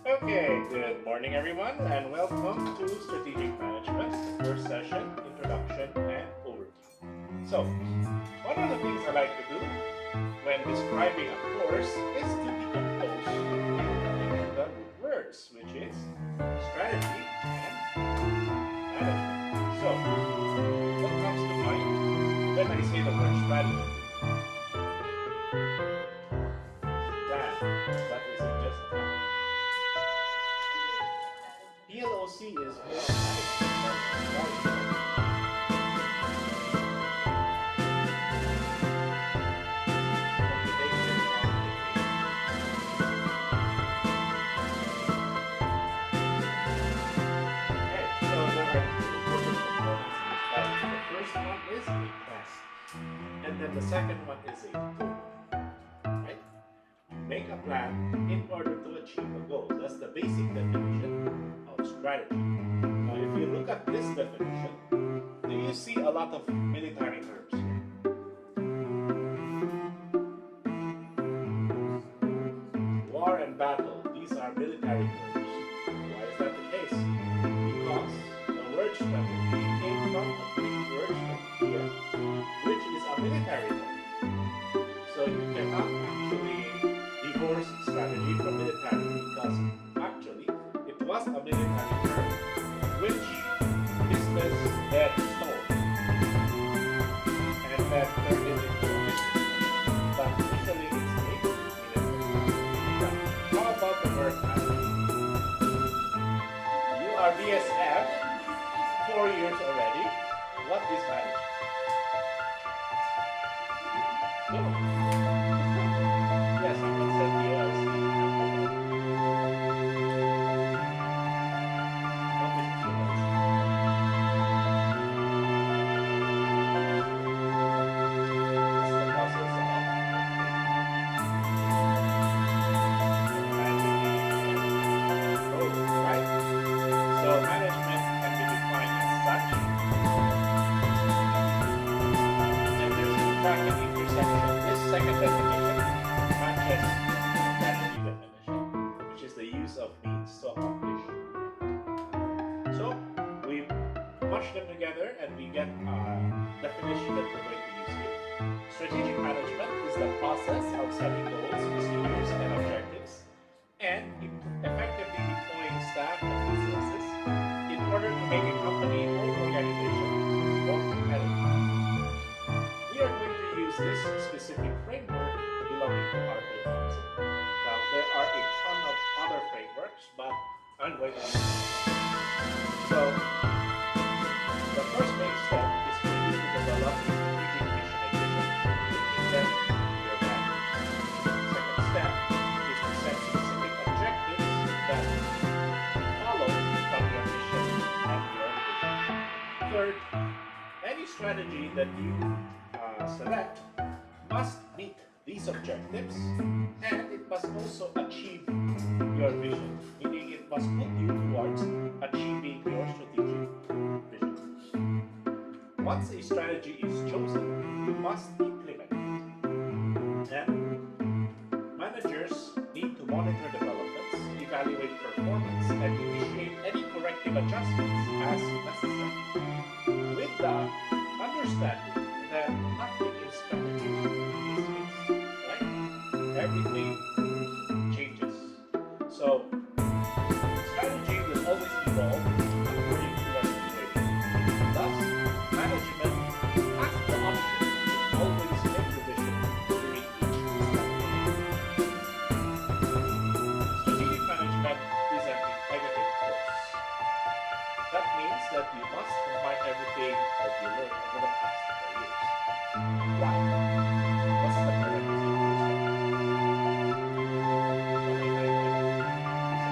Okay, good morning everyone and welcome to Strategic Management, first session, Introduction and Overview. So, one of the things I like to do when describing a course is to decompose into the root words, which is strategy and management. So, what comes to mind when I say the word strategy? Dan, but is it just a fact? PLOC is more management than computation okay, so there are two important components in this strategy. The first one is a task, and then the second one is a goal. Right? You make a plan in order to achieve a goal. That's the basic definition of strategy. Now, if you look at this definition, do you see a lot of military terms here? War and battle, these are military terms. Why is that the case? Because the word strategy came from a Greek word strategia, which is a military term. So you cannot actually divorce strategy from military because actually it was a military term which business then stole and then turned it into a business term. But initially it's a military. How about the word management? You are BSF, 4 years already. What is management? Go. Yes, I can send you a what is it's the process of managing growth, right? So management can be defined as such, and there's in fact an intersection. This second definition matches strategy definition, which is the use of means to accomplish. So we mush them together and we get a definition that we're going to use here. Strategic management is the process of setting goals, procedures, and objectives, and effectively deploying staff and resources in order to make a company or organization more competitive. We are going to use this specific framework belonging to Arthur Thompson. Now, there are a ton of other frameworks, but I'm going to use this. So, the first main step is for you to develop a strategic mission and vision, linking them to your values. Second step is to set specific objectives that follow from your mission and your vision. Third, any strategy that you select must meet these objectives and it must also achieve your vision, meaning it must put you towards achieving your strategic vision. Once a strategy is chosen, you must implement it. And managers need to monitor developments, evaluate performance, and initiate any corrective adjustments as necessary. With the understanding that nothing in strategy is fixed, right? Everything changes. So strategy will always evolve according to the situation. Thus, management has the option to always make revision during each step. Strategic management is an integrative course. That means that you must combine everything that you learned over the past 4 years. Why? What's the prerequisite to strategy? 29 seconds.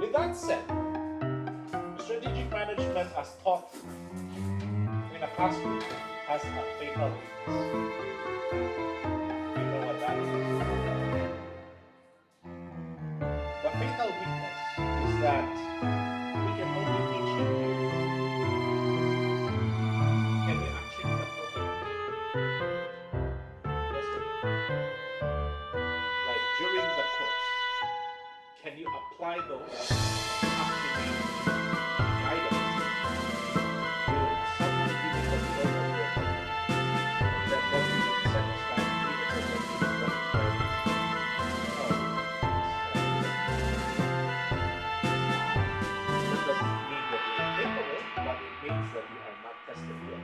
With that said, strategic management as taught in a classroom has a fatal weakness. You know what that is? The fatal weakness is that we can only teach you can you actually apply it? Yes or no? Like during the course, can you apply those actually guidance to some difficult level of that doesn't satisfy that you are not tested yet.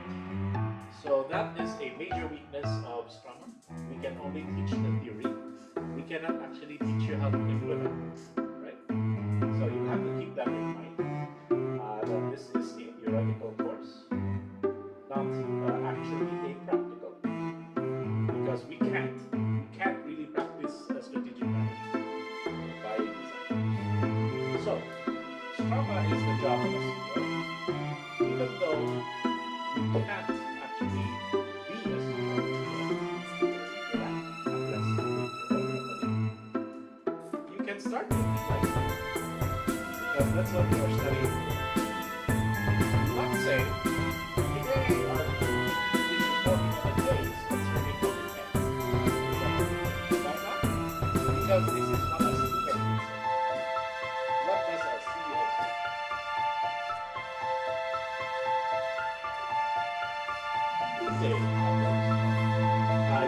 So that is a major weakness of Scrum. We can only teach the theory. We cannot actually teach you how to implement, right? So you have to keep that in mind. That this is a theoretical course, not actually a practical, because we can't really practice strategic management by design. So Scrum is the job of a CEO. Even though you can't actually be a CEO, you can start thinking like that, because that's what you are studying. Let's say today or these 47 days, let's really go to 10. Why not? Because this is what a student would say. What does a CEO say? Say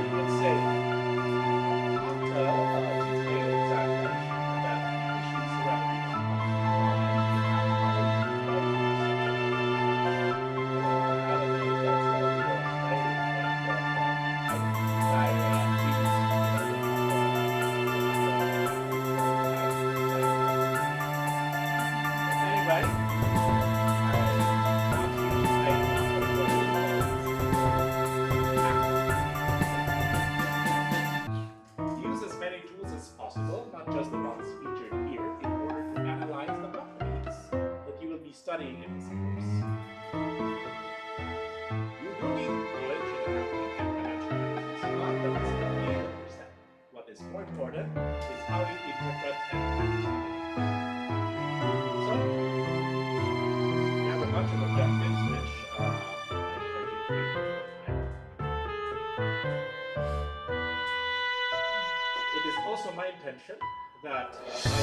you would say after detailed examination that issues surrounding use as many tools as possible, not just the ones featured here, in order to analyze the companies that you will be studying in this course. You do need knowledge in accounting and financial analysis, not that it's only 100%. What is more important is how you interpret and manage the So, we have a bunch of objectives which I encourage you to read beforehand. It is also my intention that my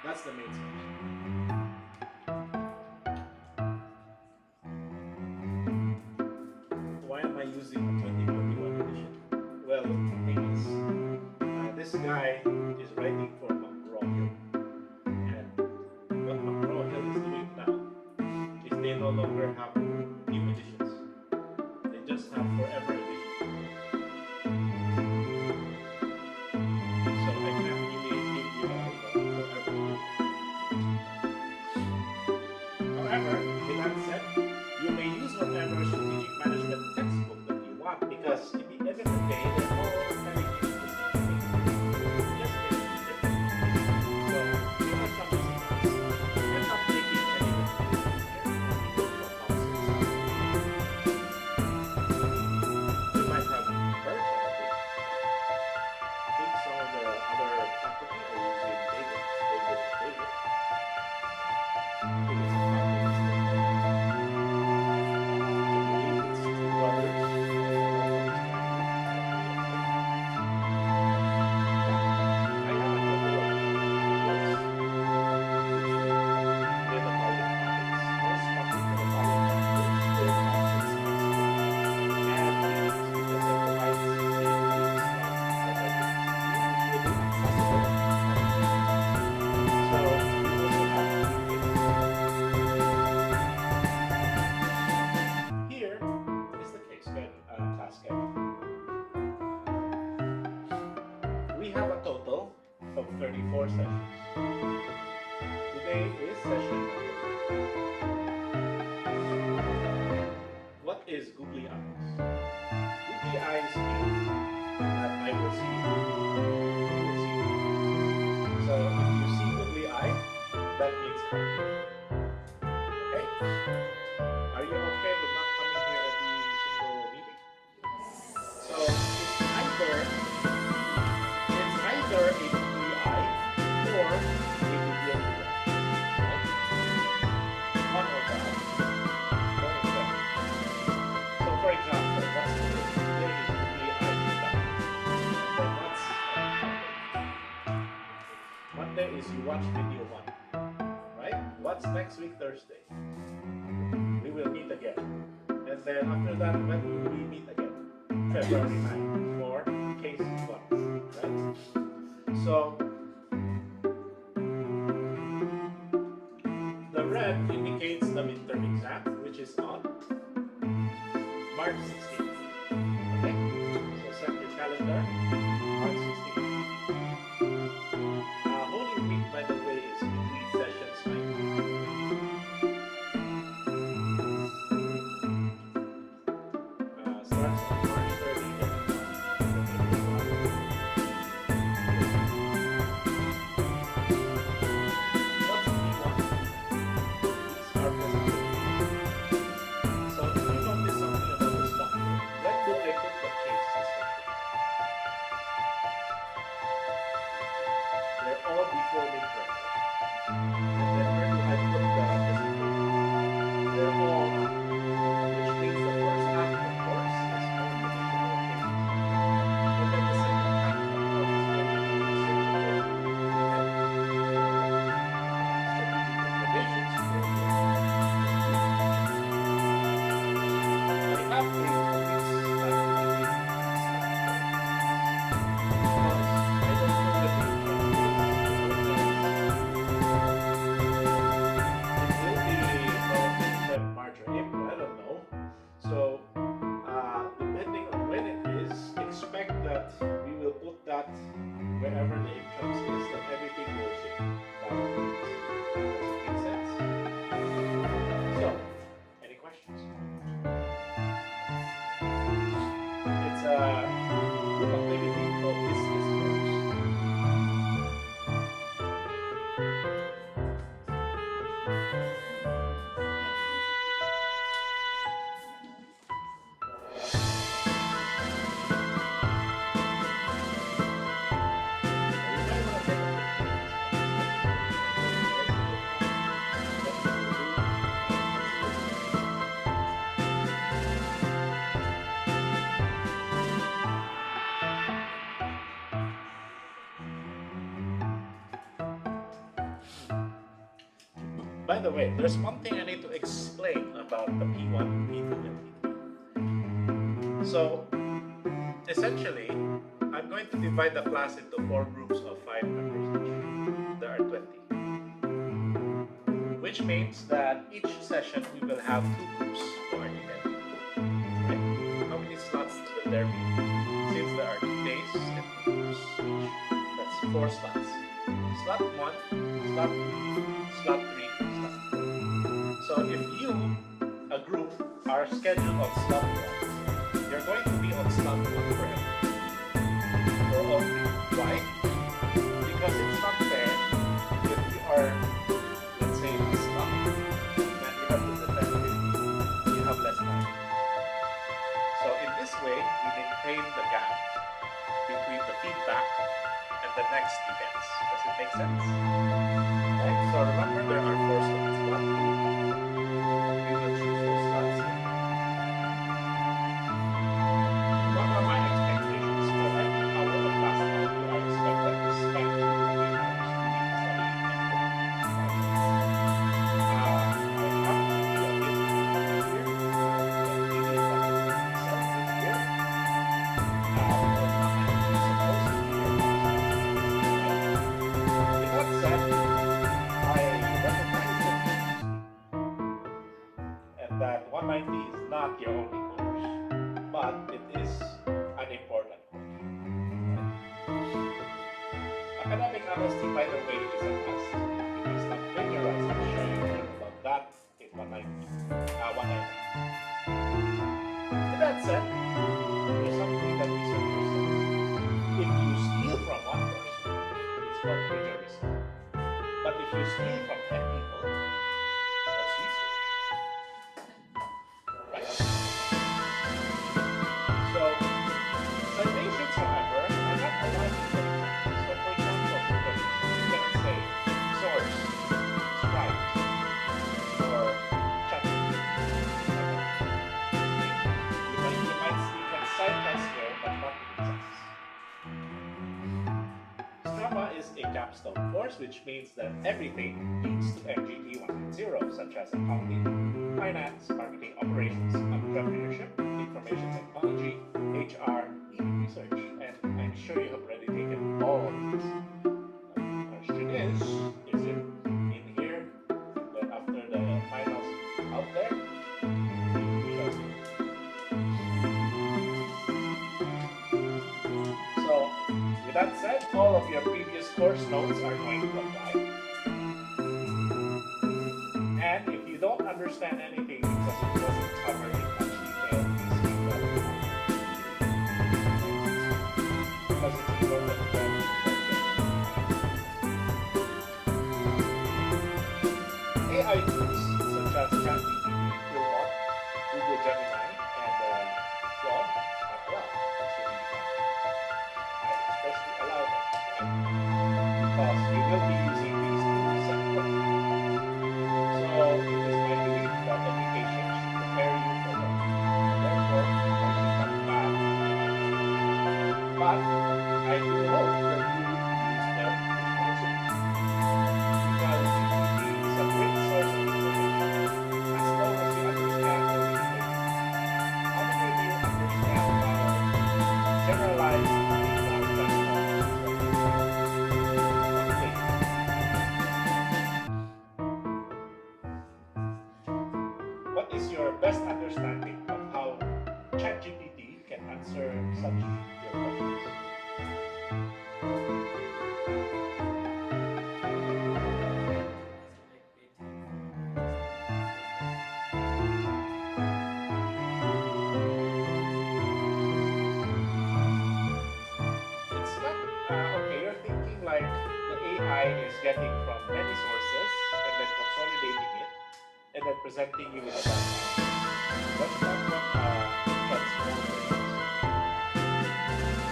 that's the main section. Why am I using a 2021 edition? Well, the thing is, this guy is writing for McGraw-Hill, and what McGraw-Hill is doing now is they no longer have new editions; they just have forever editions. So I can't really give you a forever edition. However, with that said, you may use whatever strategic management textbook that you want, because in the end of the day, they're all very interesting. Just very different. So, here are some examples. You're not taking any recommendations here. You might have heard some of this. I think some of the other faculty are using David. David. David. I think it's a faculty. 34 sessions. Today is session number 3. What is googly eyes? Googly eyes mean that I will see you. You will see me. So if you see googly eye, that means completion. Okay? Are you okay with not coming here every single meeting? So it's either a googly eye or a medium red. Right? One or the other. One or the other. So for example, what's today? Today is googly eye stuff. And then what's Monday? Monday is you watch video 1. Right? What's next week, Thursday? We will meet again. And then after that, when will we meet again? February 9 for case 1. Right? So the red indicates the midterm exam, which is on March 16th. Okay? So set your calendar, March 16th. Holy Week, by the way, is between sessions 9. Starts on March 30th. What's P1? These are presentations. So if you notice something about this document, where do I put the case systems? They're all before midterm. And then where do I put the presentations? They're all after. Which means the first half of the course is more traditional cases. And then the second half of the course is going to be research supported and strategic recommendations for your I have a 2 weeks activity because I don't know the date of this It will be probably Feb, March, or April. I don't know. So, depending on when it is, expect that we will put that wherever the entrance is, that everything will shift backwards. Does it make sense? So, any questions? It's a group activity called business groups. By the way, there's one thing I need to explain about the P1, P2, and P3. So, essentially, I'm going to divide the class into 4 groups of 5 members each. There are 20. Which means that each session we will have 2 groups for argument. Right? How many slots will there be? Since there are 2 days and 2 groups each, that's 4 slots. Slot 1, slot 2, slot 3, slot 4. So if you, a group, are scheduled on slot 1, you're going to be on slot 1 forever. For all 3. Why? Because it's not fair if you are, let's say, in a slot and you have to defend 50, you have less time. So in this way, we maintain the gap between the feedback and the next events. Does it make sense? Right? So remember, there are 4 slots. 1, 2, 3. We will choose those slots here. What are my expectations for every hour of class time? You are expected to spend 2 to 3 hours reading, studying, and working. Right? I have to be a bit here. Maybe as much as myself in here. Because not everything is supposed to be your class time. Right? With that said, I recognize that and that 190 is not your only course, but it is an important course. A academic honesty, by the way, is a must. You must not plagiarize. I'm sure you learned about that in one night. With that said, there's something that researchers say. If you steal from one person, it's called plagiarism. But if you steal from 10 people, that's research. Right? So, citations, however, are not allowed to be practiced. So, for example, you cannot say source, Sprite, or ChatGPT. You can cite us here, but not in Strava is a capstone course, which means that everything leads to MGT 1.0, such as accounting, finance, marketing, operations, entrepreneurship, information technology, HR, even research. And I'm sure you have already taken all of these. The question is it in here? Then after the finals out there? So, with that said, all of your previous course notes are going to apply. And if you don't understand anything because it wasn't covered in much detail, please speak up. Because it's important that AI tools such as ChatGPT, Robot, Google Gemini, and Claude are allowed. That's really fun. I especially allow them, right? Because you will be using these tools at work. So it is my belief that education should prepare you for them. Therefore, I should not ban AI. But I do hope that you use them responsibly. Because GPT is a great source of information as long as you understand the meaning. How many of you understand how generalized data transforms? What is your best understanding of how ChatGPT can answer such your questions? It's not, okay, you're thinking like the AI is getting from many sources and then consolidating it and then presenting you with a data. That's not what transformer is.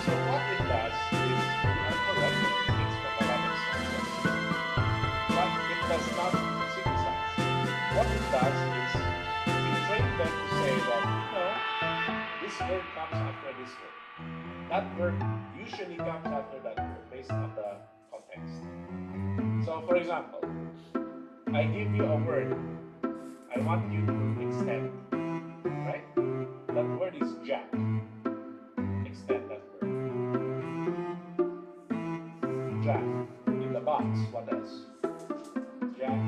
So what it does is, you are correct, it takes from a lot of sources, but it does not synthesize. What it does is, you train them to say that, this word comes after this word. That word usually comes after that word based on the context. So for example, I give you a word, I want you to extend, right? That word is jack. Extend that word. Jack. In the box, what else? Jack.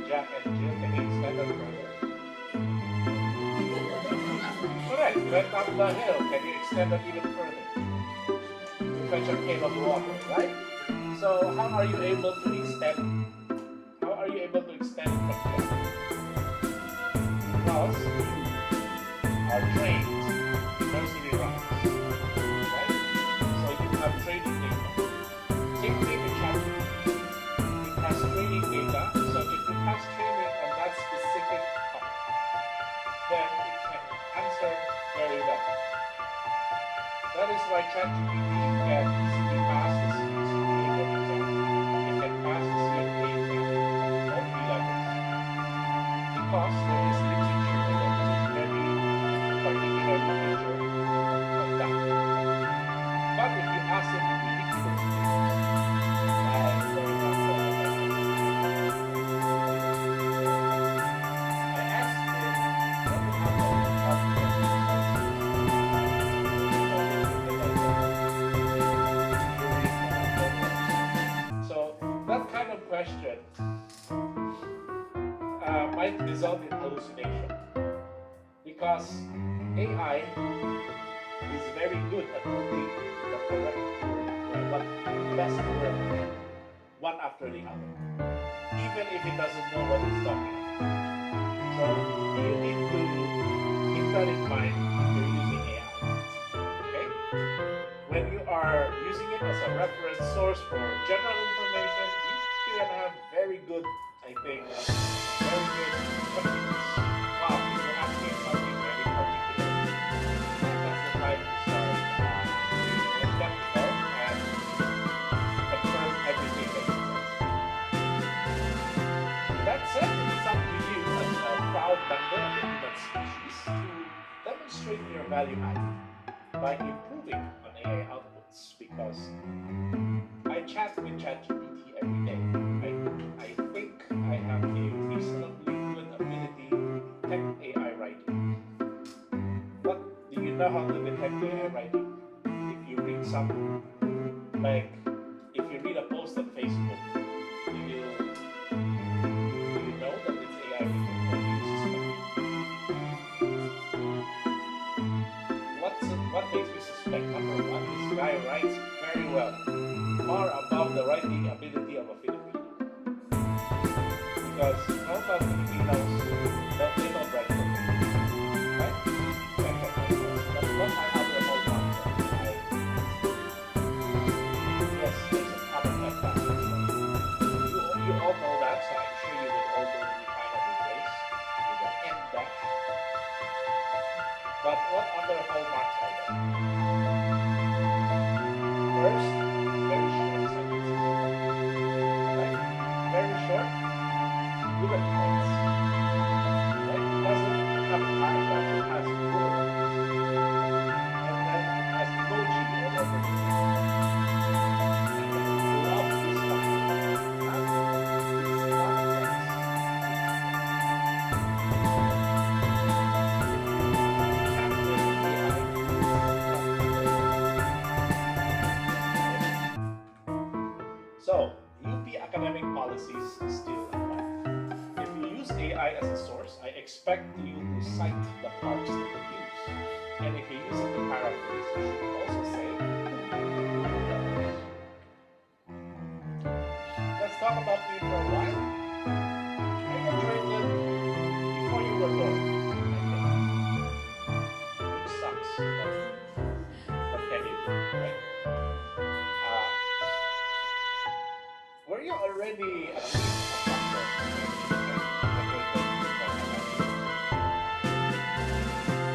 Jack and Jill, can you extend that further? Correct. Went up the hill, can you extend that even further? You fetch a pail of water, right? So how are you able to extend? How are you able to extend from Jack? Because you are trained in nursery rhymes, right? So you have training data. Same thing with ChatGPT. It has training data, so if it has training on that specific topic, then it can answer very well. That is why ChatGPT can easily pass the CPA exam. It can pass the CFA exam, all 3 levels. Because there is literature in it, which is very particular literature of that. But if you ask it ridiculous things, like for example, I asked it what would happen if so that kind of question might result in hallucination because AI is very good at putting the correct word, the best word, one after the other, even if he doesn't know what he's talking about. So you need to keep that in mind if you're using AI. Okay? When you are using it as a reference source for general information, you can have very good, I think, very good questions. Wow, if you're asking something very particular, that's the time to start being skeptical and confirm everything that it says. That said, it's up to you as a proud member of the human species to demonstrate your value added by improving on AI outputs, because I chat with ChatGPT every day. I think I have a reasonably good ability to detect AI writing. What do you know how to detect AI writing? If you read some, like, if you read a post on Facebook, do you know that it's AI written, or do you suspect? What makes me suspect? Number one, this guy writes very well, far above the writing ability of a Filipino. Because normal Filipinos, they don't write perfectly, right? But what are other hallmarks of AI? Yes, there's a common F factor. You all know that, so I'm sure you would all know the final replace with an M dash. But what other hallmarks are there? First, very short sentences. Right? Very short, bullet points. Right? It doesn't have paragraphs, it has bullet points. And then it has emoji all over the place. And I love this structure. Not, it's not text. So, UP academic policies still apply. If you use AI as a source, I expect you to cite the parts that it use. And if you use it to paraphrase, you should also say, let's talk about me for a while. I graduated before you were born, I think. Which sucks, but can you do, right? Were you already at least a doctor when you graduated before high school?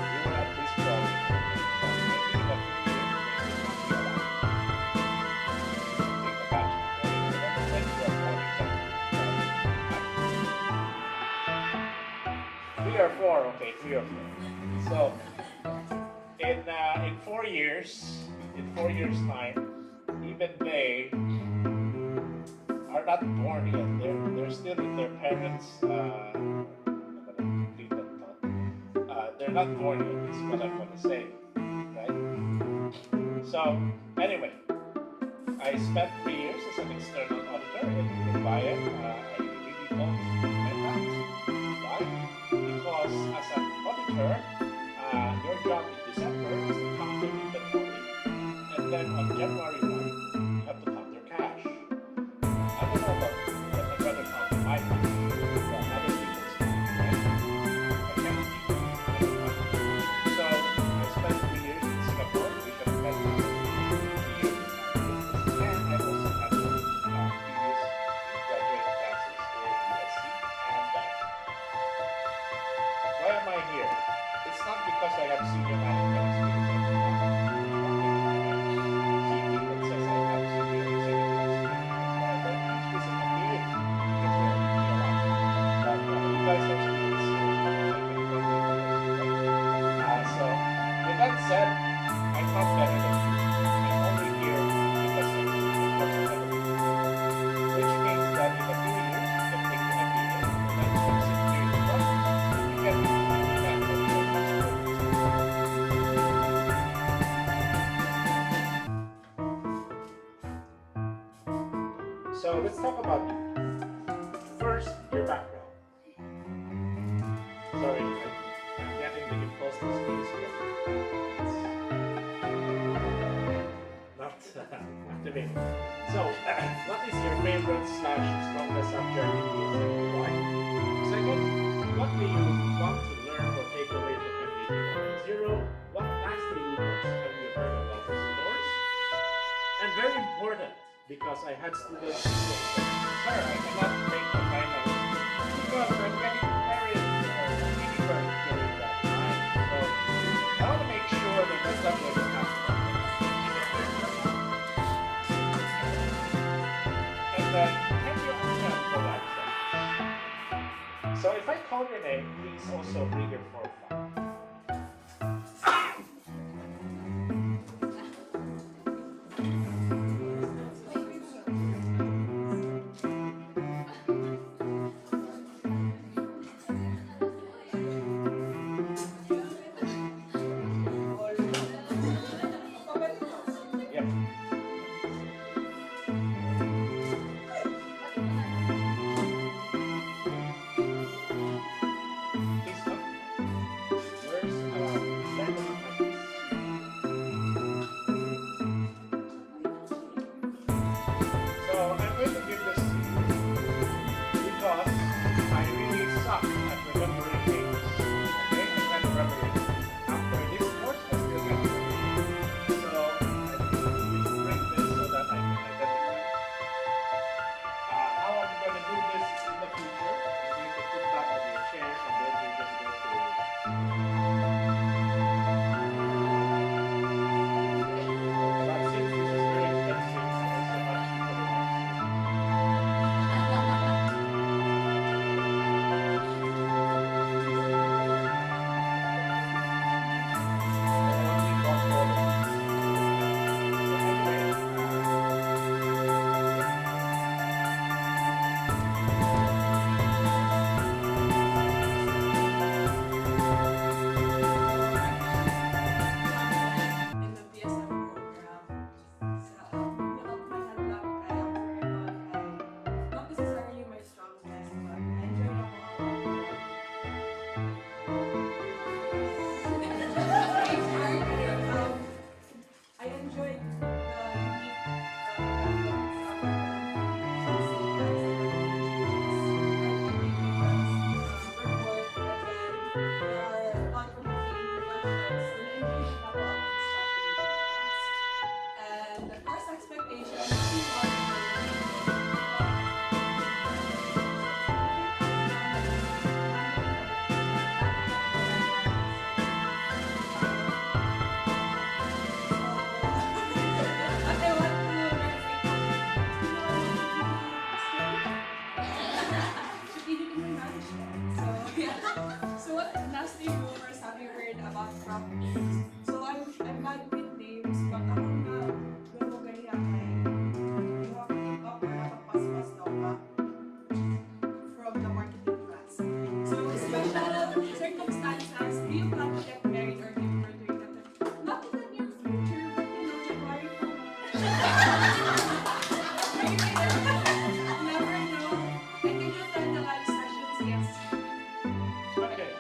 You were at least probably, but I think a few years later you might be allowed to take a bachelor's. I remember when you were born exactly. 3 or 4, okay, 3 or 4. So in 4 years time, even they are not born yet. They're still in their parents. I'm gonna complete that thought. They're not born yet. Is what I'm gonna say, right? So anyway, I spent 3 years as an external auditor, and you can buy it. I really don't recommend that. Why? Because as an auditor, your job in December is to count your inventory, and then on January 1, you have to count your cash. I don't know about you, but I'd rather count my cash than other people's cash, right? I can't keep So I spent 3 years in Singapore, which I've spent 3 years in business, and I also had some previous graduate classes in USC and banking. Why am I here? It's not because I have senior management experience. I do not. CV that says I have senior executive experience. But I don't teach this in MBA because we are really allowed. But you guys are students, so I can probably right? So with that said, I'm not better than you. I'm only here because of you, of course, I'm better than you. Which means that in a few years, you can take the MBA, and then 6 years plus, you can do that for your next So let's talk about you. First, your background. Sorry, I'm getting the impulse to sneeze, but activated. So, what is your favorite slash strongest subject in DSM? Why? Second, what do you want to learn or take away from MGT 1.0? What nasty rumors have you heard about this course? And very important, because I had students who say, sir, I cannot take the final because I'm getting married or really burnt during that time. So I want to make sure that that's not going to happen. And then, can you provide some? So if I call your name, please also bring your profile. Yep. Please come. Where's Brandon? So I'm going to give this to you because I really suck at remembering names. Okay, I can't remember it. After this course, I still can't remember it. So I think we should bring this so that I can identify. How I'm going to do this in the future, I'm going to put that on your chair and then we just go to. But since this is very expensive, it's so much for the next in the BSM program. So, not necessarily my strongest, but I enjoyed the whole I enjoyed the unique and the first expectation strategically management. So yeah. So what nasty rumors have you heard about companies? So I'm bad with names, but ako na gumagaya kay you have to keep up or napapaspas daw ka from the marketing class. So special circumstances, do you plan to get married or give birth during that time? Not in the near future, but January pa. Never know. And can you attend the live sessions? Yes. Okay.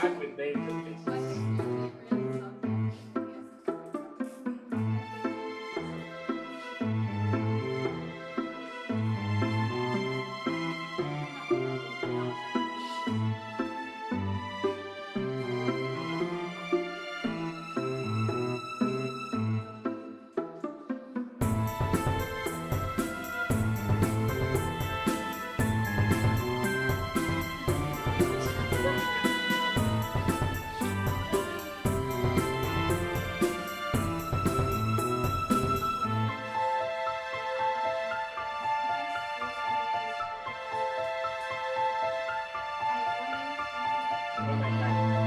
Not with names and What faces. is your favorite subject? One like that.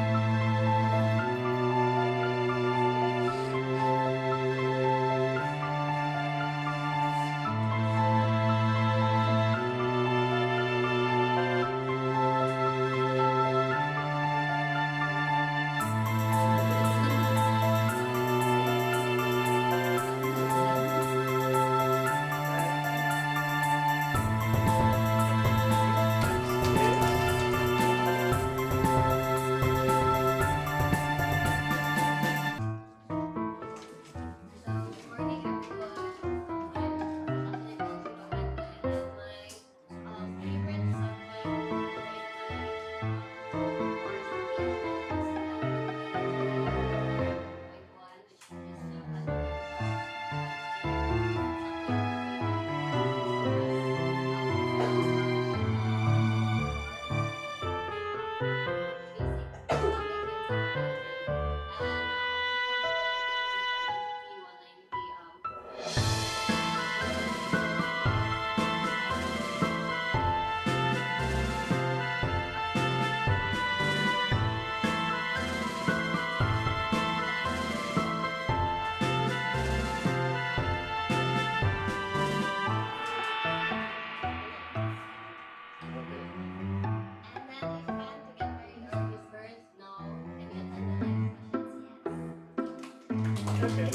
Okay.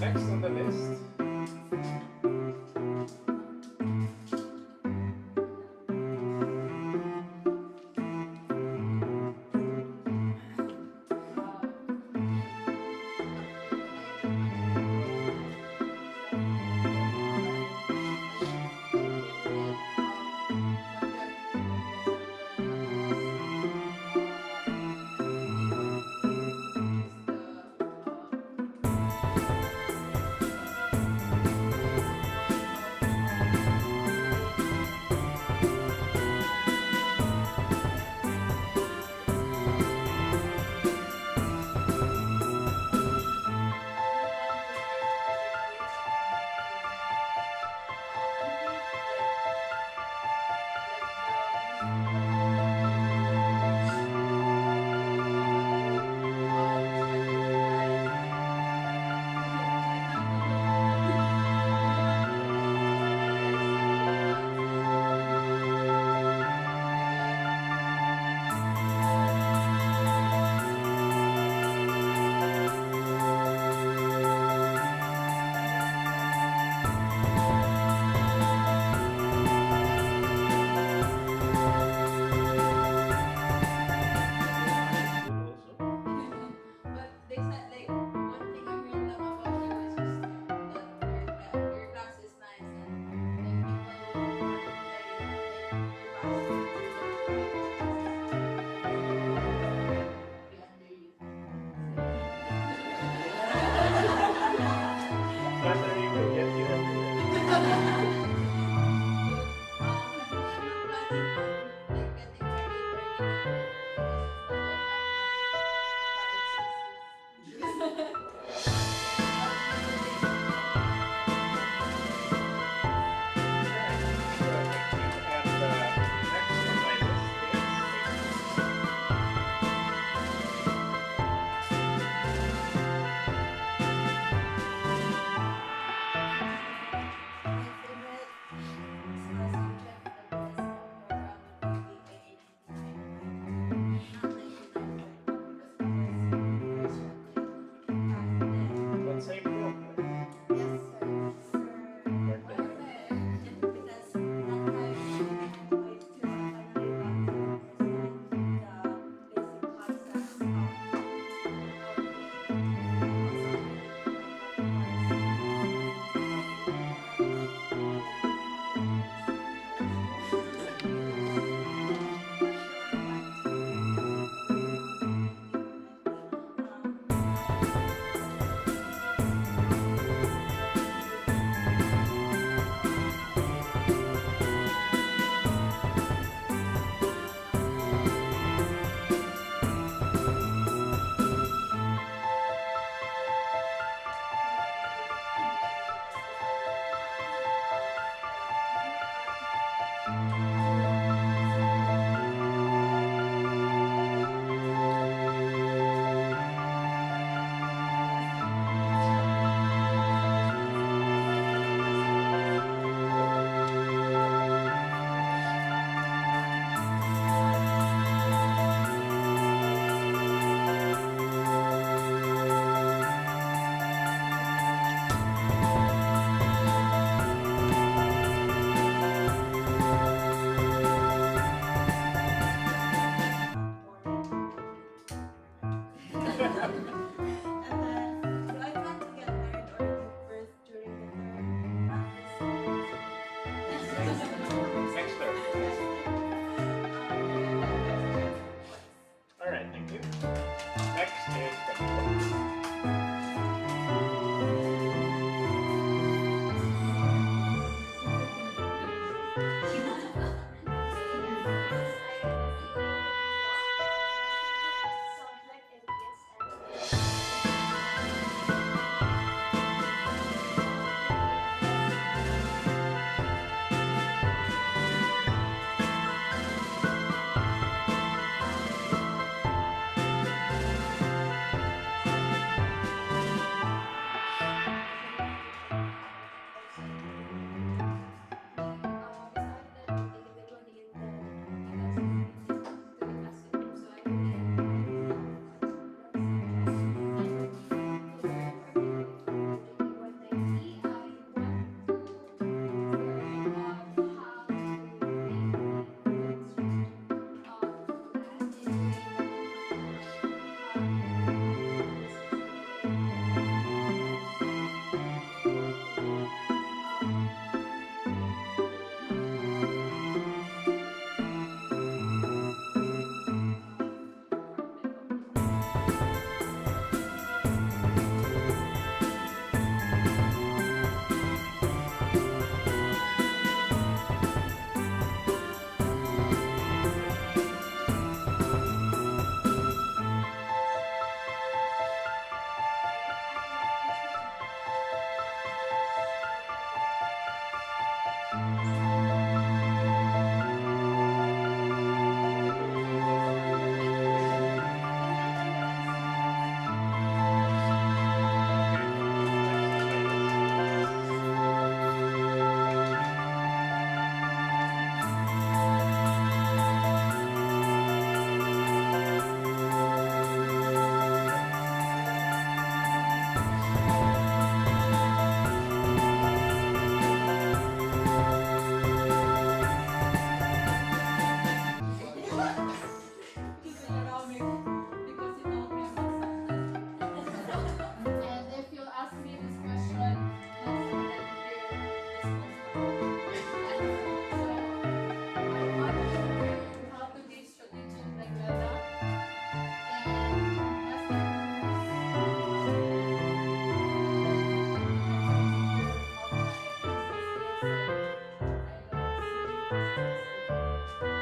Next on the list. Next term. All right, thank you. Next is the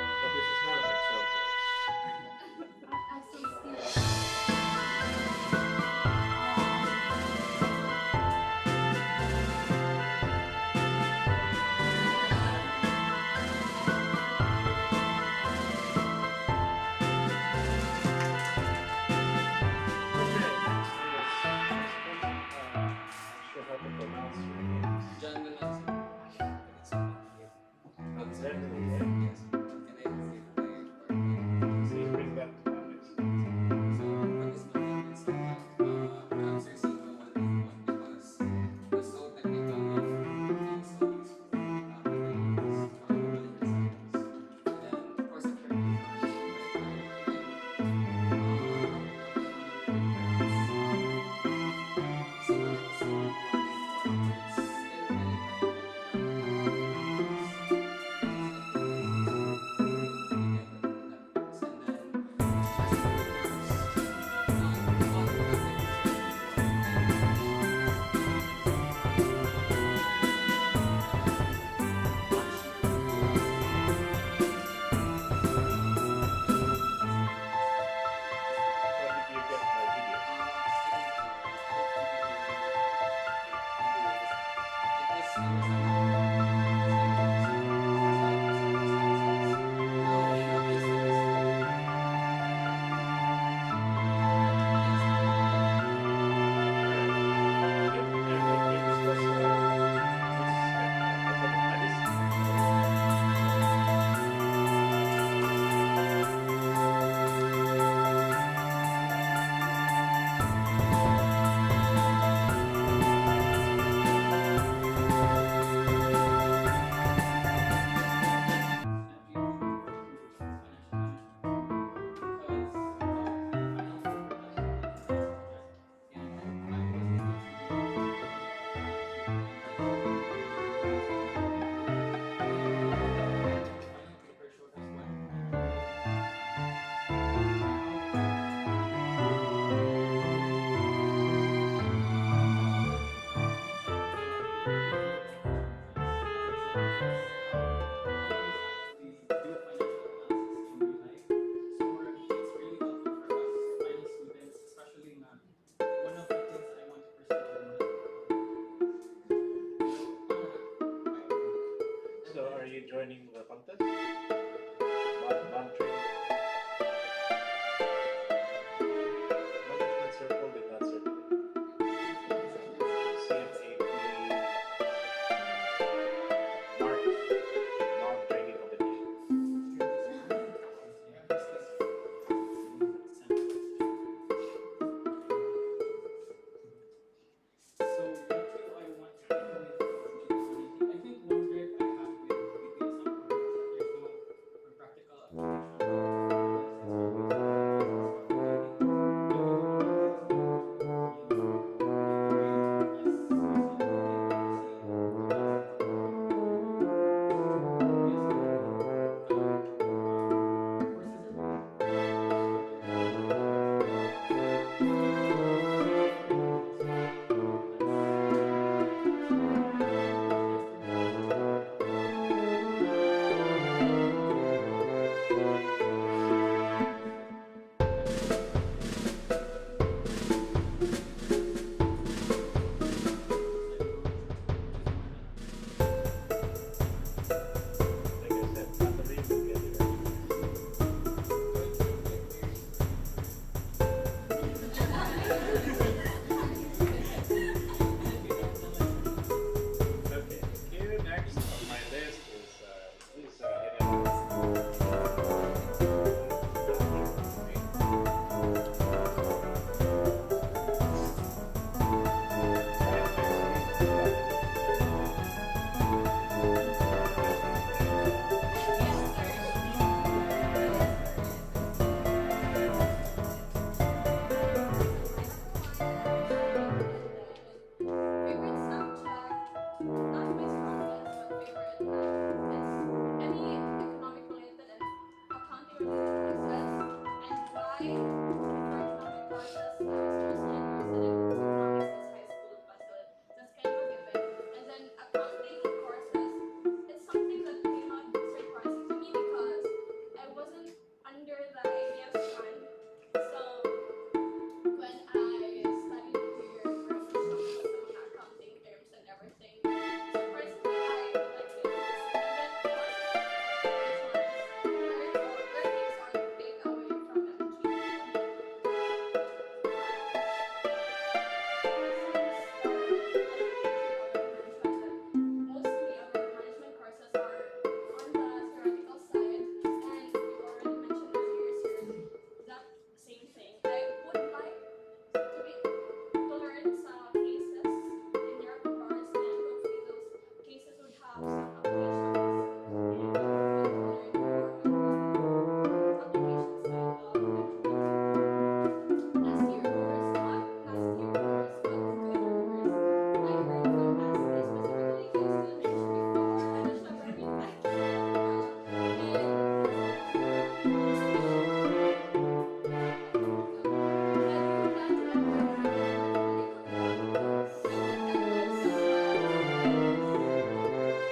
But this is not an Excel course. Okay, next is not sure how to pronounce your names. John Malonzo. Anzeli, Yes. Can I receive my please bring that to Alex. So what is my name is my answer is equal 181 because the so technical name is so useful. My name is computer science. And then of course I'm very joining the contest? Non-training. Management circle did not circulate. CMAP mark non-training competition. So what do I want to do with MGT? I think one gripe I have with BDSM programs is that there's no practical application. Like I said, Saturday will get it. Okay, here next on my list is Favorite subject, not my strongest, but favorite is any economic related and accounting related courses. And why for economic courses, I was mostly interested in economics since high school, but that's kind of a given. And then accounting courses, it's something that came out surprising to me because I wasn't under the idea of fun. So when I studied here for some mga accounting terms and everything, surprisingly I liked it. And then courses earnings are paid away from MGT. Mostly our management courses are on the theoretical side, and you already mentioned earlier, sir, that same thing. I would like to learn some cases in your course, and hopefully those cases would have some applications. And I would learn more on the application side of MGT. Last year worse, not last year worse, but good or worse. I heard from Ashley specifically, you still mentioned before, ano siya, very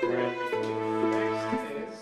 Alright, next is okay.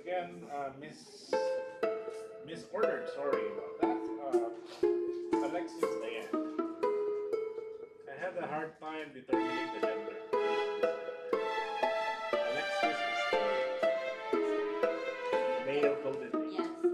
Again, misordered. Sorry about that. Alexis Diane. I had a hard time determining the gender. Alexis is a male golden age. Yes.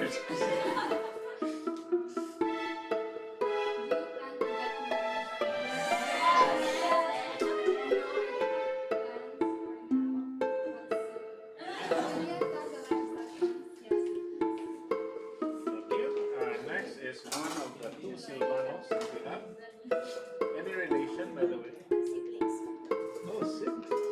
Thank you. Next is one of the two Silvanos that we have. Any relation, by the way? Oh, siblings.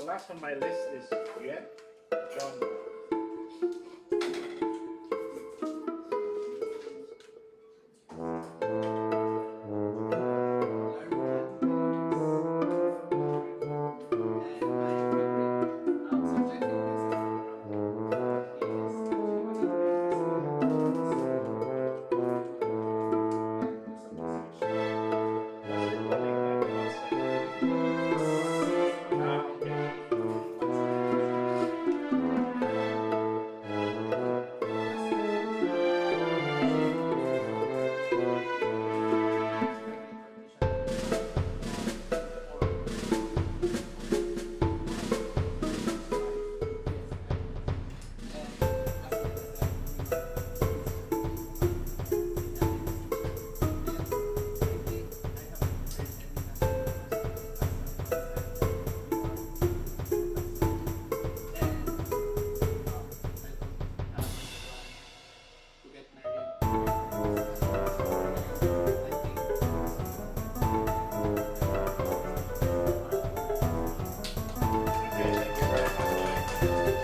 last on my list is Yuan, John.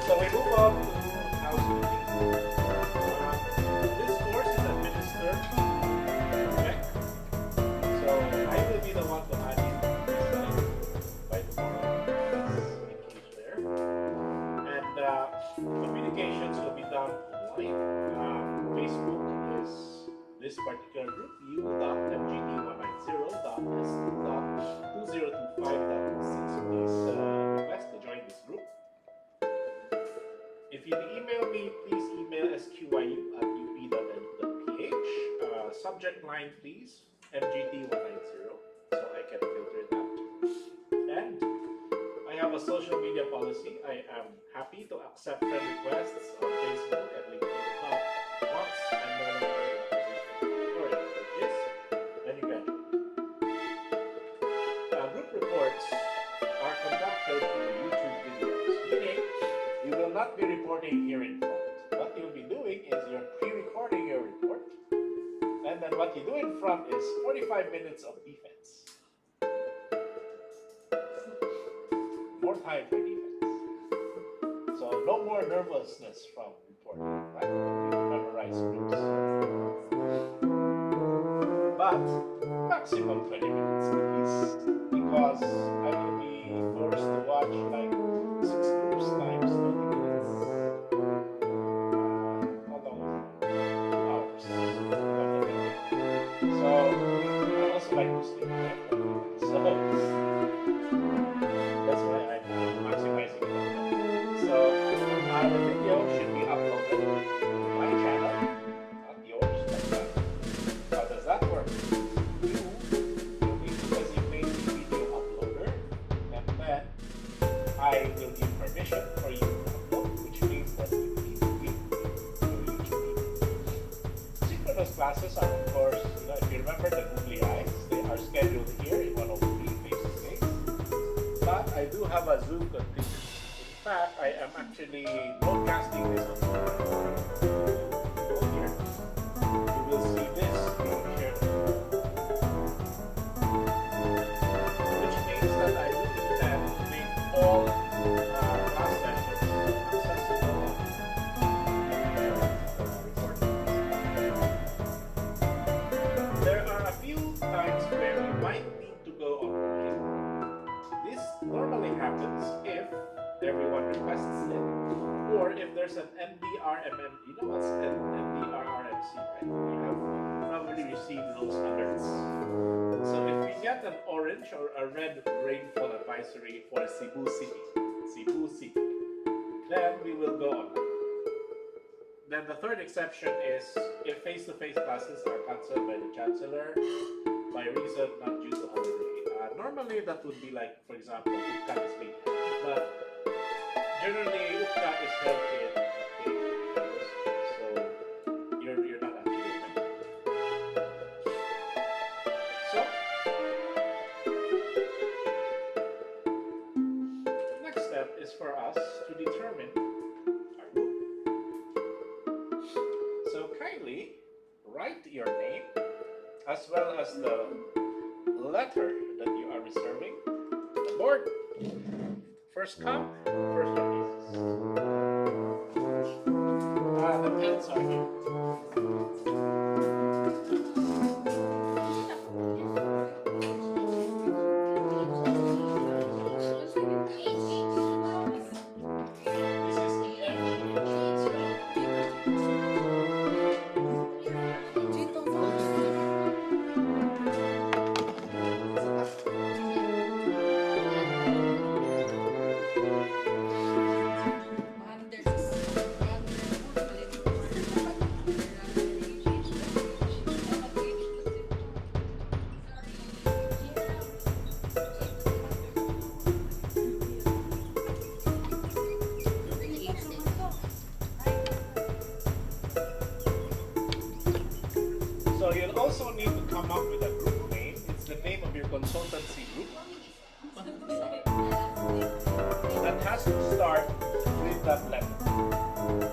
So we move on to housekeeping. This course is administered by so I will be the one to add in this slide by tomorrow. Engage there. And communications will be done online. Facebook is this particular group, u.mgt190.s2.2025.26. Please request to join this group. If you email me, please email sqyu@up.edu.ph. Subject line, please, MGT190, so I can filter it out. And I have a social media policy. I am happy to accept friend requests on Facebook and LinkedIn. Now, once I'm no longer in a position or in this, then you can. Group reports are conducted through YouTube videos, meaning you will not be reporting here in front. What you'll be doing is you're pre-recording your report, and then what you do in front is 45 minutes of defense. More time for defense. So no more nervousness from reporting, right? You memorize scripts. But maximum 20 minutes at least, because I will be forced to watch like 6 groups times 30 minutes. How long is it? 2 hours. So I also like to sleep. Right? So that's why I'm maximizing it. So the video should be uploaded to my channel, not yours. How does that work? You need to designate the video uploader, and then I will give permission for you to upload, which means that you need to give me your YouTube video. Synchronous classes are, of course, if you remember the googly eyes, they are scheduled here in 103 face-to-face. But I do have a Zoom contingency. In fact, I am actually broadcasting this on Zoom. Go here. You will see this being shared. Which means that I will intend to make all class sessions accessible on recording. There are a few times where we might need to go online. This normally happens if everyone requests it, or if there's an NDRMM. You know what's an NDRRMC, right? You have probably received those alerts. So if we get an orange or a red rainfall advisory for Cebu City, then we will go online. Then the third exception is if face-to-face classes are cancelled by the chancellor by reason not due to holiday. Normally that would be like, for example, UPCA is being held, but generally UPCA is held in August, so you're not actually affected. So the next step is for us to determine our group. So kindly write your name as well as the letter that you are reserving. The board First come, first serve. The pens are here. This is So you'll also need to come up with a group name. It's the name of your consultancy group. That has to start with that letter.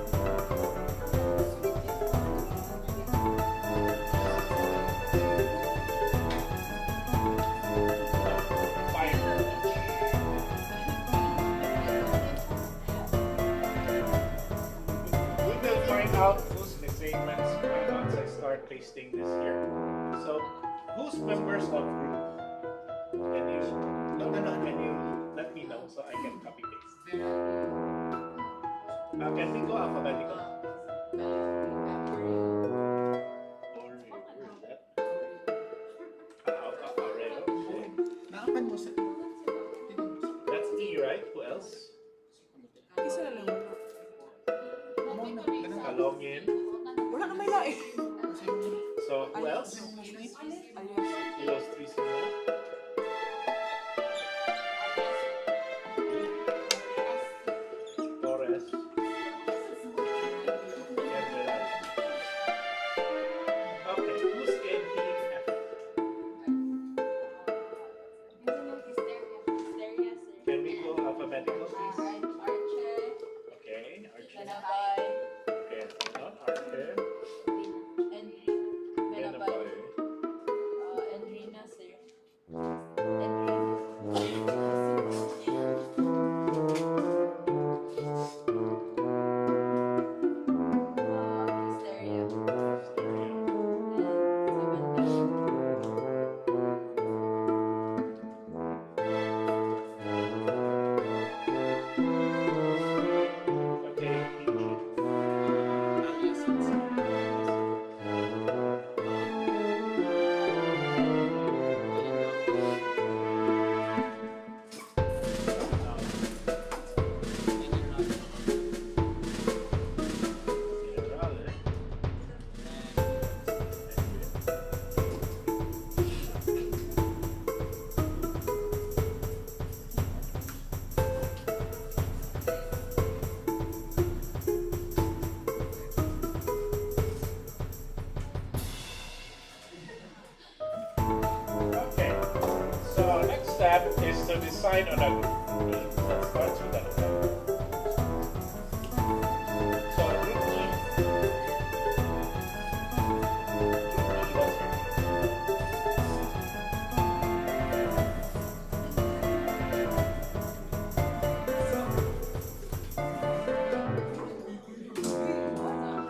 We will find out who's missing once I start pasting this here. So, who's members of group? Can you let me know so I can copy paste? Can we go alphabetical? Or where's that? Already. Nakapan mo sa... That's E, right? Who else? Isa na lang. Kalongin. Wala na may lain. So, who else? Those three sila. Torres. And Veral. Okay, who's NDF? Can we go alphabetical, please? Okay, Archie. Okay, hold on. Archie. Benabay. Okay, PG. Generale. Okay, so next step is to decide on a group name that starts with a letter. So group name. What's your name?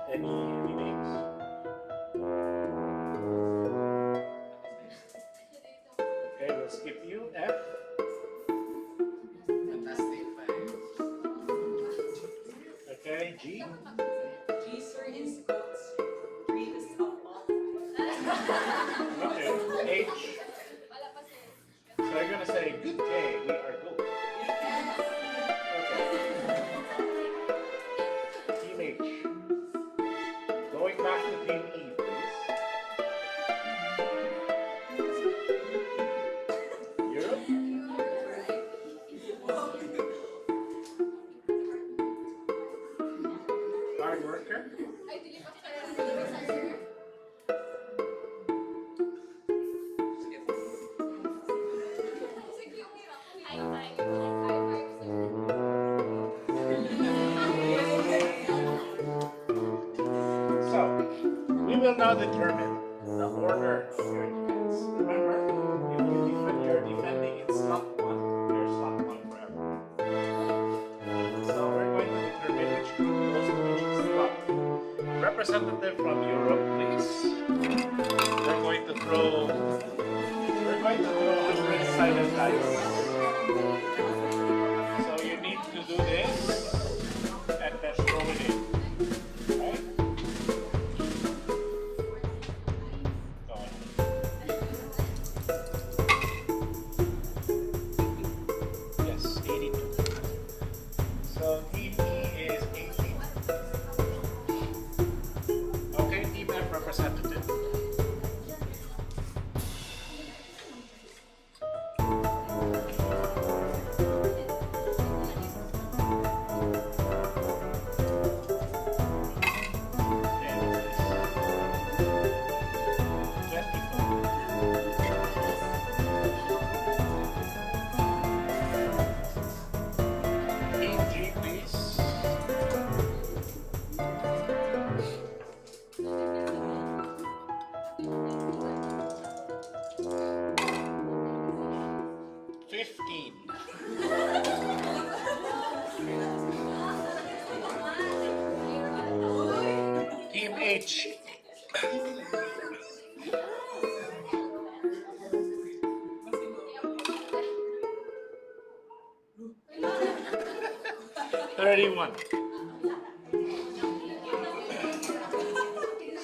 Any names? Okay, we'll skip you. F. Fantastic Five. Okay, G. G, sir, is goats. Green is softball. Okay, H. So you're gonna say, good day, we are goat. Okay. Team H. Going back to Team E, please. Europe. Hard worker. So, will now determine the order of your defense. Remember, if you're defending in slot 1, you're slot 1 forever. So we're going to determine which group goes to which slot. Representative from Europe, please. We're going to throw 100-sided dice. So you need to do this and then throw it in. Right? Go on. Yes, 82. So team E is 18. Okay, team F representative. Team G, please. 15. Team H. 31.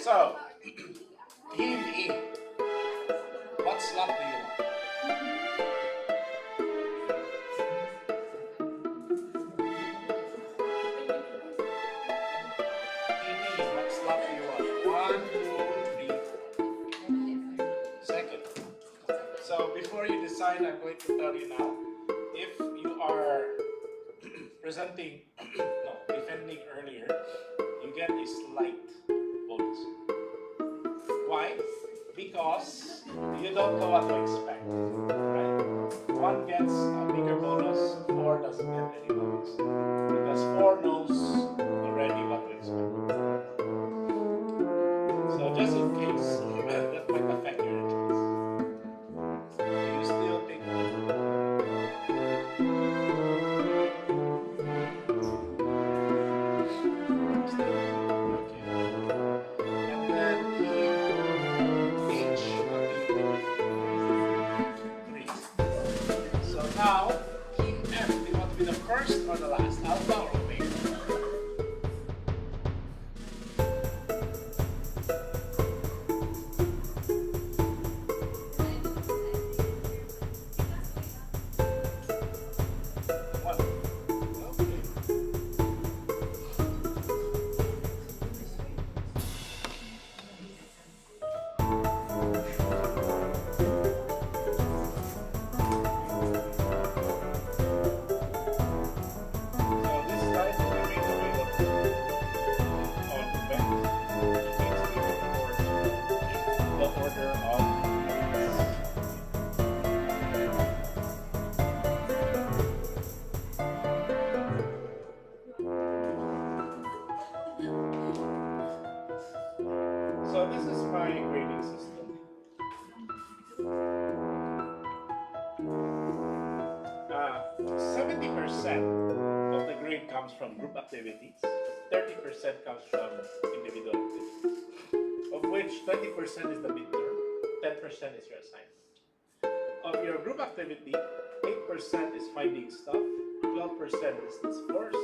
So, Team E, what slot do you want? Team E, what slot do you want? 1, 2, 3. Second. So, before you decide, I'm going to tell you now, if you are defending earlier, you get a slight bonus. Why? Because you don't know what to expect, right? 1 gets a bigger bonus, 4 doesn't get any bonus. Because 4 knows already what to expect. So just in case, that might affect your choice. You still think now, Team F, do you want to be the first or the last? Alpha or Omega? What? Okay. So this is my grading system. 70% of the grade comes from group activities, 30% comes from individual activities, of which 20% is the midterm, 10% is your assignment. Of your group activity, 8% is finding stuff, 12% is the scores,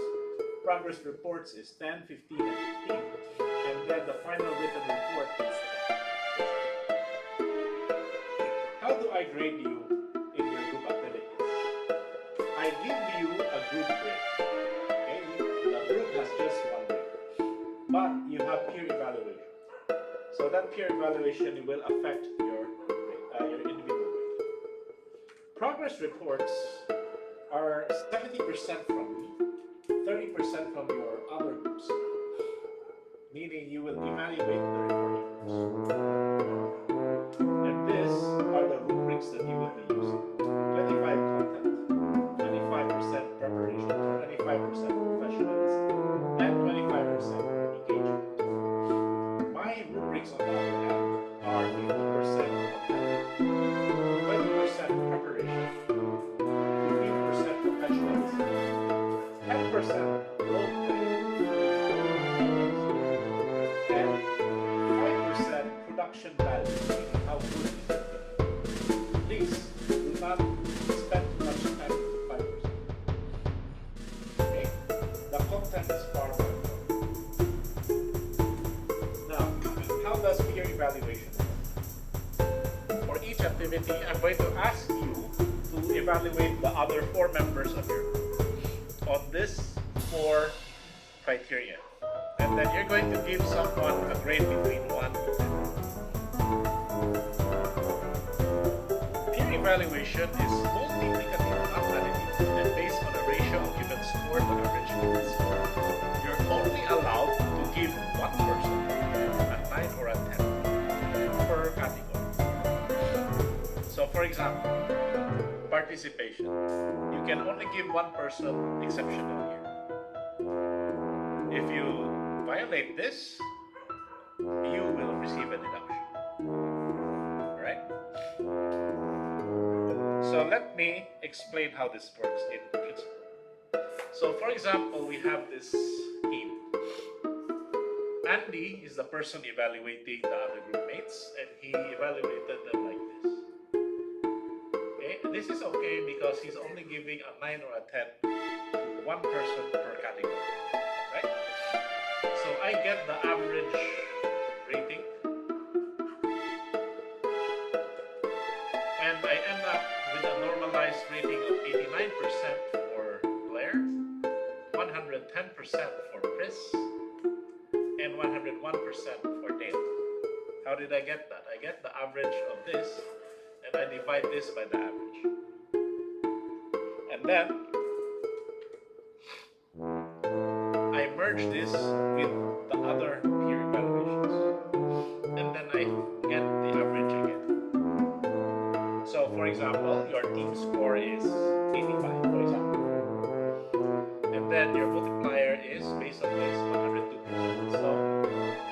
progress reports is 10, 15, and 15, and then the final written report is 10. How do I grade you in your group activities? I give you a group grade. Okay? The group has just 1 grade, but you have peer evaluation. So that peer evaluation will affect your individual grade. Progress reports are 70% from me, 30% from your other groups, meaning you will evaluate the reporting groups. And these are the rubrics that you will be using. 25 content, 25% preparation, 25% professionalism, and 25% engagement. My rubric economics, on the other hand, are 50% content, 20% preparation, 15% professionalism, 10% role play, and 5% production value, meaning how good is it. Please do not spend too much time with 5%. Okay? The content is far more important. Now, how does peer evaluation work? For each activity, I'm going to ask you to evaluate the other 4 members of your group on this 4 criteria. And then you're going to give someone a grade between 1 to 10. Peer evaluation is multiplicative, not additive, and based on a ratio of given score to average grades. You're only allowed to give one person a 9 or a 10 per category. So for example, participation. You can only give one person exceptional here. If you violate this, you will receive a deduction. Alright? So let me explain how this works in principle. So for example, we have this team. Andy is the person evaluating the other group mates, and he evaluated them like this. Okay, this is okay because he's only giving a 9 or a 10 to one person per category. Right? So I get the average rating, and I end up with a normalized rating of 89% for Blair, 110% for Chris, and 101% for Dale. How did I get that? I get the average of this, and I divide this by the average. And then I merge this with the other peer evaluations, and then I get the average again. So for example, your team score is 85, for example. And then your multiplier is based on this 102%. So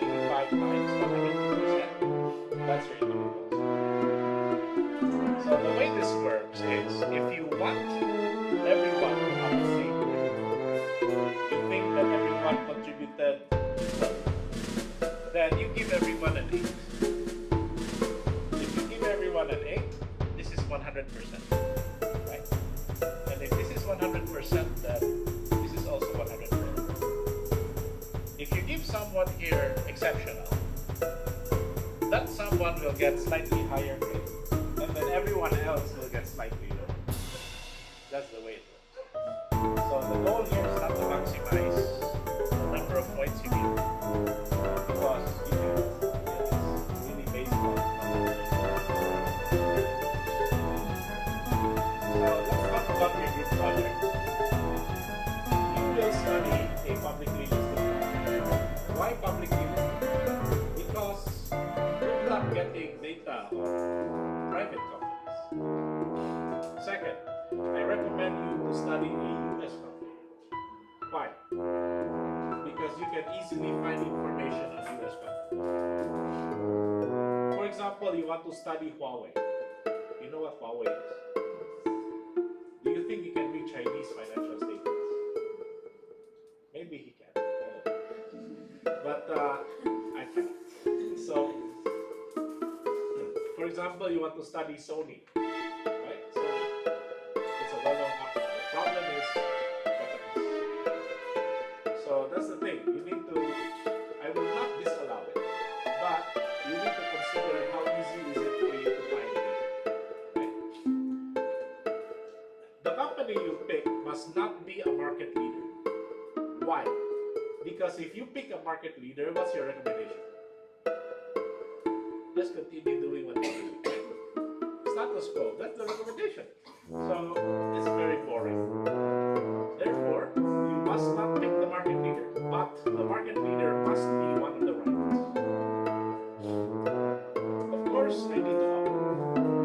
85 times 102%, that's your individual score. So the way this works is if you want everyone to have the same grade, you think that everyone contributed equal, then you give everyone an 8. If you give everyone an 8, this is 100%. Right? And if this is 100%, then this is also 100%. If you give someone here exceptional, that someone will get slightly higher grade, and then everyone else will get slightly lower. That's the way it works. So the goal here is not to maximize the number of points you give, because you can, it's really based on numbers. So let's talk about your group project. You will study a publicly listed company. Why publicly listed? Because good luck getting data on private companies. Second, I recommend you to study a US company. Why? Because you can easily find information on US companies. For example, you want to study Huawei. You know what Huawei is? Do you think you can read Chinese financial statements? Maybe he can. I don't know. But I can't. So, for example, you want to study Sony. Right? So, it's a well-known company. The problem is Japanese. So that's the thing. You need to, I will not disallow it, but you need to consider how easy is it for you to find it. Right? The company you pick must not be a market leader. Why? Because if you pick a market leader, what's your recommendation? Just continue doing what you do. Status quo, that's the recommendation. So it's very boring. Therefore, you must not pick the market leader, but the market leader must be one of the right ones. Of course, I need to offer,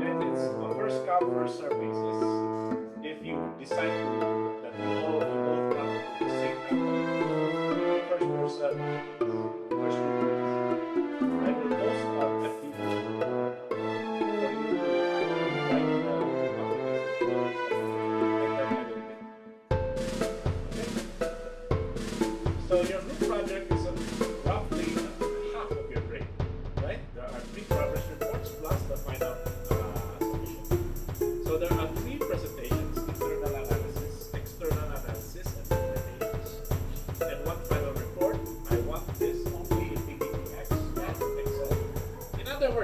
and it's a first come, first serve basis. If you decide that you both want the same company, first person, first group, I will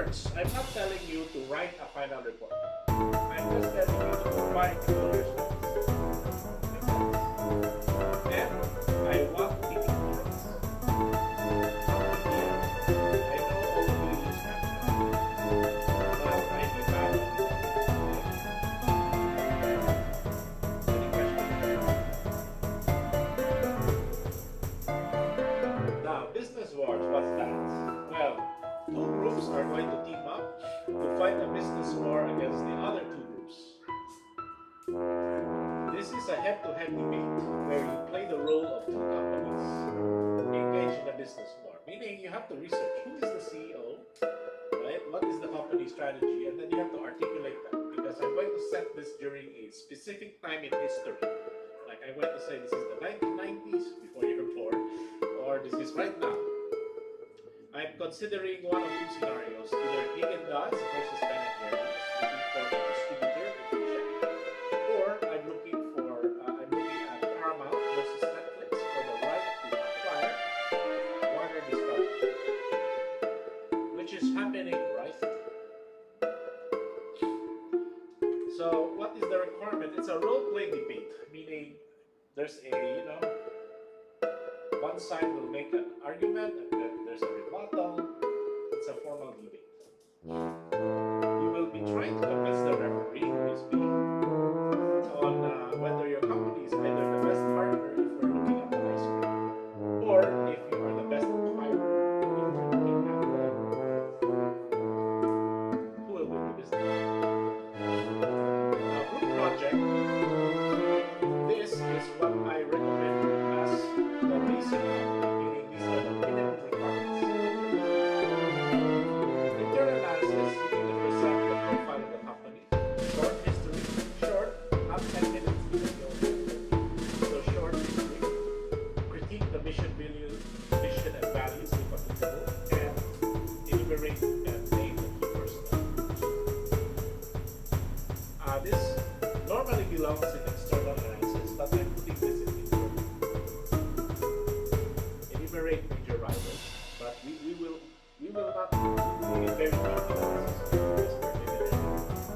words, I'm not telling you to write a final report. I'm just telling you to provide your studies. Make sense? And I want thinking points. I know all of you use Snapchat, but I'm a bad at it. Any questions? Now, business wars, what's that? Well, two groups are going to team up to fight a business war against the other two groups. This is a head-to-head debate where you play the role of two companies engaged in a business war. Meaning you have to research who is the CEO, right? What is the company strategy, and then you have to articulate that. Because I'm going to set this during a specific time in history. Like I'm going to say this is the 1990s before you were born, or this is right now. I'm considering one of two scenarios, either Haagen-Dazs versus Ben & Jerry's, looking for a distributor in Asia, or I'm looking at Paramount versus Netflix for the right to acquire Warner Discovery, which is happening right now. So what is the requirement? It's a role-play debate, meaning there's one side will make an argument and then there's a rebuttal. It's a formal debate. You will be trying to convince the referee who is being on whether your company is either the best partner if we're looking at the ice cream, or if you are the best acquirer if we're looking at who will win the business. Now, group project. This is what I recommend as the basic, meaning these are the minimum requirements. Internal analysis, you need to present the profile of the company, short history, short, not 10 minutes, even so short history, critique the mission, and values if applicable, and enumerate and name the key personnel. This normally belongs in external analysis, but I'm putting this in internal. Enumerate major rivals, but we will not be very deep analysis because we're limited.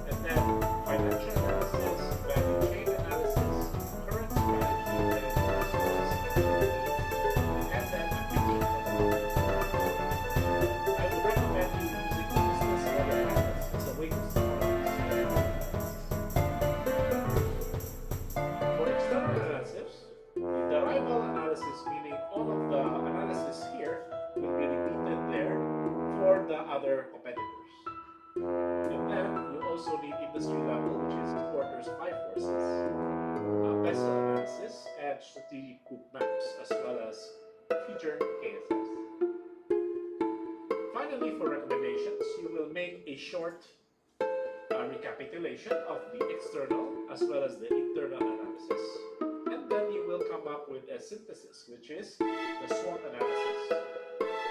And then financial analysis, value chain analysis, current strategy, and resources activity, and then a critique of the company. I would recommend you using business model analysis as a way to summarize. For external analysis, the rival analysis, meaning all of the analysis here will be repeated there for the other competitors. And then you also need industry level, which is quarters 5 forces, vessel analysis, and strategic group maps, as well as future KSS. Finally, for recommendations, you will make a short recapitulation of the external as well as the internal analysis, and then you will come up with a synthesis, which is the SWOT analysis,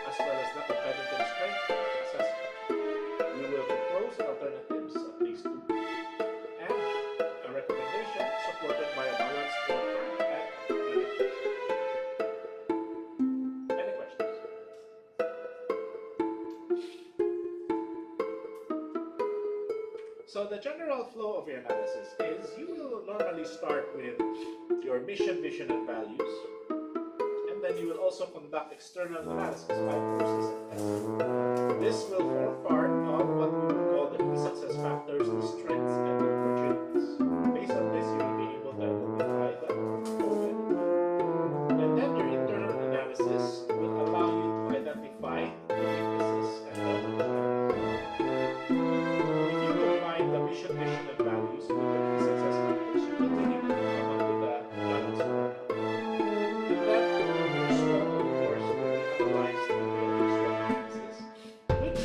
as well as the competitive strength assessment. You will propose alternatives, at least two, and a recommendation supported by a balanced scorecard and implementation. Any questions? So the general flow of your analysis is you will normally start with your mission, vision, and values, and then you will also conduct external analysis by forces and tests. This will form part of what we would call the key success factors, the strengths, and the opportunities. Based on this, you will be able to identify the open. And then your internal analysis will allow you to identify the weaknesses and the opportunities. If you combine the mission, vision, and values with the key success factors, you will be able to come up with a balanced scorecard. And then your SWOT, of course, will be analyzed in your SWOT analysis, which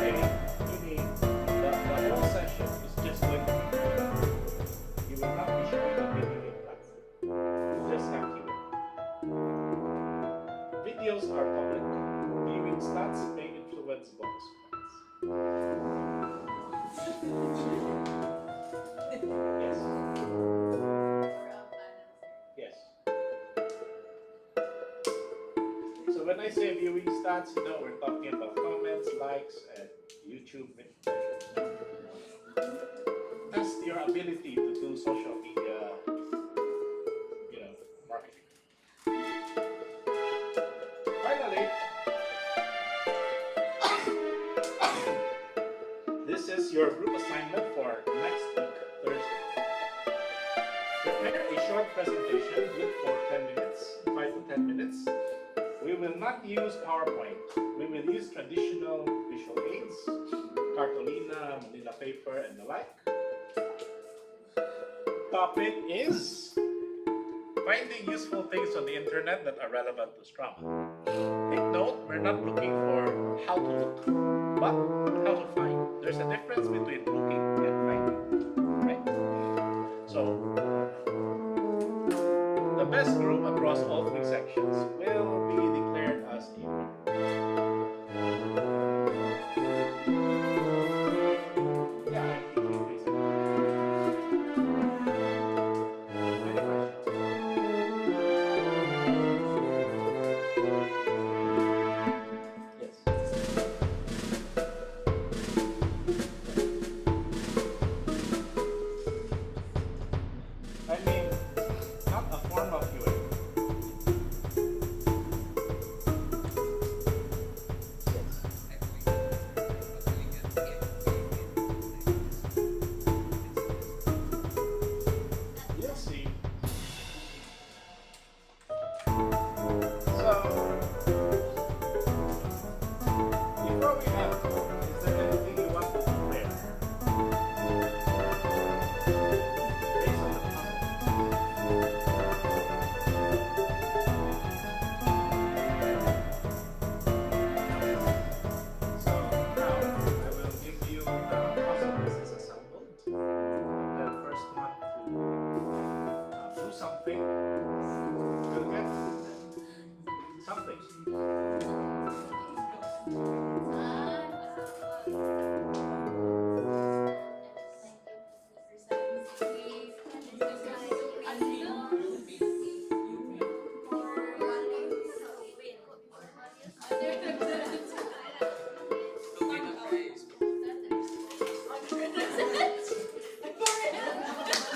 Q&A, meaning the whole session is just going to be Q&A. You will not be showing a video in class. You just have Q&A. Videos are public. Viewing stats may influence bonus points. Yes. Yes. So when I say viewing stats, we're talking about comments, likes, and YouTube impressions. Test your ability to do social media, marketing. Finally, this is your group assignment for next week, Thursday. Prepare a short presentation, good for 10 minutes, 5 to 10 minutes. We will not use PowerPoint. We will use traditional visual aids, cartolina, manila paper, and the like. Topic is finding useful things on the internet that are relevant to Strava. Take note, we're not looking for how to look, but how to find. There's a difference between looking and finding, right? So, the best group across all 3 sections will be declared as a winner. Yeah, I think we please. Any questions? Yes. I mean, not a form of QA. Yes. You'll see. So, before we end, is there anything you want to declare? Based on the puzzle. So now I will give you the puzzle pieces assembled. The first one to do something will get something.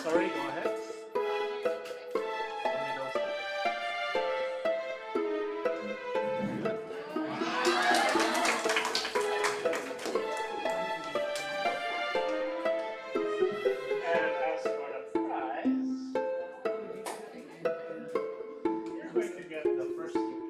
Sorry, go ahead. Only those two. Good. And as for the prize, you're going to get the first gift